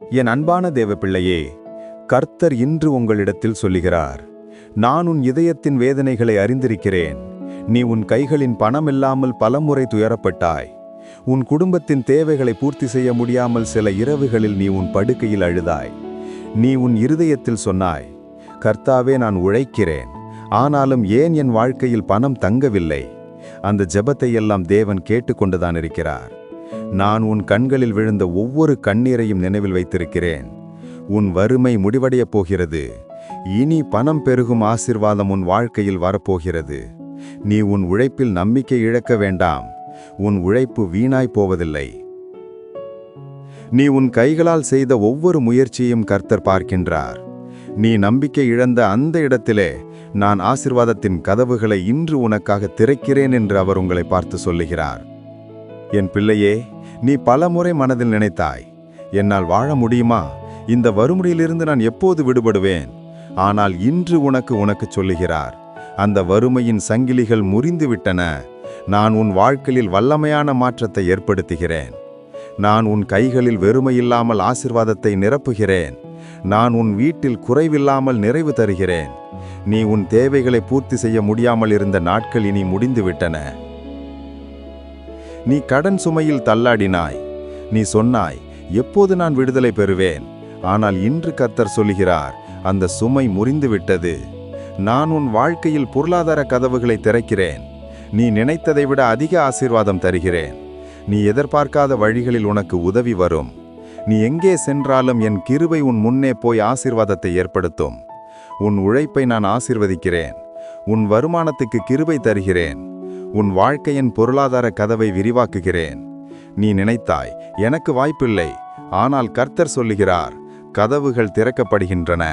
என் அன்பான தேவ பிள்ளையே, கர்த்தர் இன்று உங்களிடத்தில் சொல்லுகிறார், நான் உன் இதயத்தின் வேதனைகளை அறிந்திருக்கிறேன். நீ உன் கைகளின் பணமில்லாமல் பலமுறை துயரப்பட்டாய். உன் குடும்பத்தின் தேவைகளை பூர்த்தி செய்ய முடியாமல் சில இரவுகளில் நீ உன் படுக்கையில் அழுதாய். நீ உன் இருதயத்தில் சொன்னாய், கர்த்தாவே, நான் உழைக்கிறேன், ஆனாலும் ஏன் என் வாழ்க்கையில் பணம் தங்கவில்லை? அந்த ஜெபத்தை எல்லாம் தேவன் கேட்டுக்கொண்டுதான் இருக்கிறார். நான் உன் கண்களில் விழுந்த ஒவ்வொரு கண்ணீரையும் நினைவில் வைத்திருக்கிறேன். உன் வறுமை முடிவடையப் போகிறது. இனி பணம் பெருகும் ஆசீர்வாதம் உன் வாழ்க்கையில் வரப்போகிறது. நீ உன் உழைப்பில் நம்பிக்கை இழக்க வேண்டாம். உன் உழைப்பு வீணாய் போவதில்லை. நீ உன் கைகளால் செய்த ஒவ்வொரு முயற்சியையும் கர்த்தர் பார்க்கின்றார். நீ நம்பிக்கை இழந்த அந்த இடத்திலே நான் ஆசீர்வாதத்தின் கதவுகளை இன்று உனக்காக திறக்கிறேன் என்று அவர் உங்களை பார்த்து சொல்லுகிறார். என் பிள்ளையே, நீ பலமுறை மனதில் நினைத்தாய், என்னால் வாழ முடியுமா? இந்த வறுமையிலிருந்து நான் எப்போது விடுபடுவேன்? ஆனால் இன்று உனக்கு சொல்லுகிறார், அந்த வறுமையின் சங்கிலிகள் முறிந்துவிட்டன. நான் உன் வாழ்க்கையில் வல்லமையான மாற்றத்தை ஏற்படுத்துகிறேன். நான் உன் கைகளில் வெறுமையில்லாமல் ஆசீர்வாதத்தை நிரப்புகிறேன். நான் உன் வீட்டில் குறைவில்லாமல் நிறைவு தருகிறேன். நீ உன் தேவைகளை பூர்த்தி செய்ய முடியாமல் இருந்த நாட்கள் இனி முடிந்துவிட்டன. நீ கடன் சுமையில் தள்ளாடினாய். நீ சொன்னாய், எப்போது நான் விடுதலை பெறுவேன்? ஆனால் இன்று கர்த்தர் சொல்லுகிறார், அந்த சுமை முறிந்துவிட்டது. நான் உன் வாழ்க்கையில் பொருளாதார கதவுகளை திறக்கிறேன். நீ நினைத்ததை விட அதிக ஆசீர்வாதம் தருகிறேன். நீ எதிர்பார்க்காத வழிகளில் உனக்கு உதவி வரும். நீ எங்கே சென்றாலும் என் கிருபை உன் முன்னே போய் ஆசீர்வாதத்தை ஏற்படுத்தும். உன் உழைப்பை நான் ஆசீர்வதிக்கிறேன். உன் வருமானத்துக்கு கிருபை தருகிறேன். உன் வாழ்க்கையின் பொருளாதார கதவை விரிவாக்குகிறேன். நீ நினைத்தாய், எனக்கு வாய்ப்பில்லை. ஆனால் கர்த்தர் சொல்லுகிறார், கதவுகள் திறக்கப்படுகின்றன.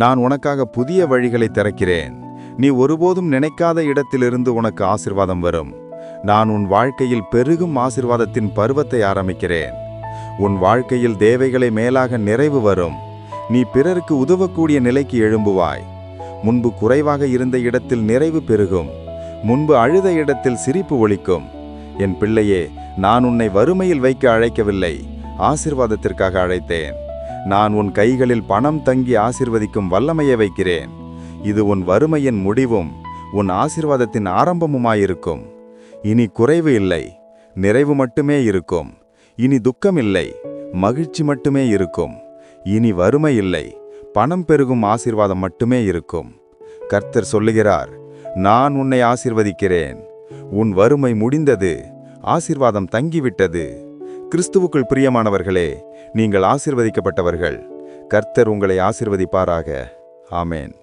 நான் உனக்காக புதிய வழிகளை திறக்கிறேன். நீ ஒருபோதும் நினைக்காத இடத்திலிருந்து உனக்கு ஆசீர்வாதம் வரும். நான் உன் வாழ்க்கையில் பெருகும் ஆசீர்வாதத்தின் பருவத்தை ஆரம்பிக்கிறேன். உன் வாழ்க்கையில் தேவைகளை மேலாக நிறைவு வரும். நீ பிறருக்கு உதவக்கூடிய நிலைக்கு எழும்புவாய். முன்பு குறைவாக இருந்த இடத்தில் நிறைவு பெருகும். முன்பு அழுத இடத்தில் சிரிப்பு ஒலிக்கும். என் பிள்ளையே, நான் உன்னை வறுமையில் வைக்க அழைக்கவில்லை, ஆசீர்வாதத்திற்காக அழைத்தேன். நான் உன் கைகளில் பணம் தங்கி ஆசீர்வதிக்கும் வல்லமையை வைக்கிறேன். இது உன் வறுமையின் முடிவும் உன் ஆசீர்வாதத்தின் ஆரம்பமுமாயிருக்கும். இனி குறைவு இல்லை, நிறைவு மட்டுமே இருக்கும். இனி துக்கம் இல்லை, மகிழ்ச்சி மட்டுமே இருக்கும். இனி வறுமை இல்லை, பணம் பெருகும் ஆசீர்வாதம் மட்டுமே இருக்கும். கர்த்தர் சொல்லுகிறார், நான் உன்னை ஆசீர்வதிக்கிறேன். உன் வறுமை முடிந்தது, ஆசீர்வாதம் தங்கிவிட்டது. கிறிஸ்துவுக்குள் பிரியமானவர்களே, நீங்கள் ஆசீர்வதிக்கப்பட்டவர்கள். கர்த்தர் உங்களை ஆசீர்வதிப்பாராக. ஆமேன்.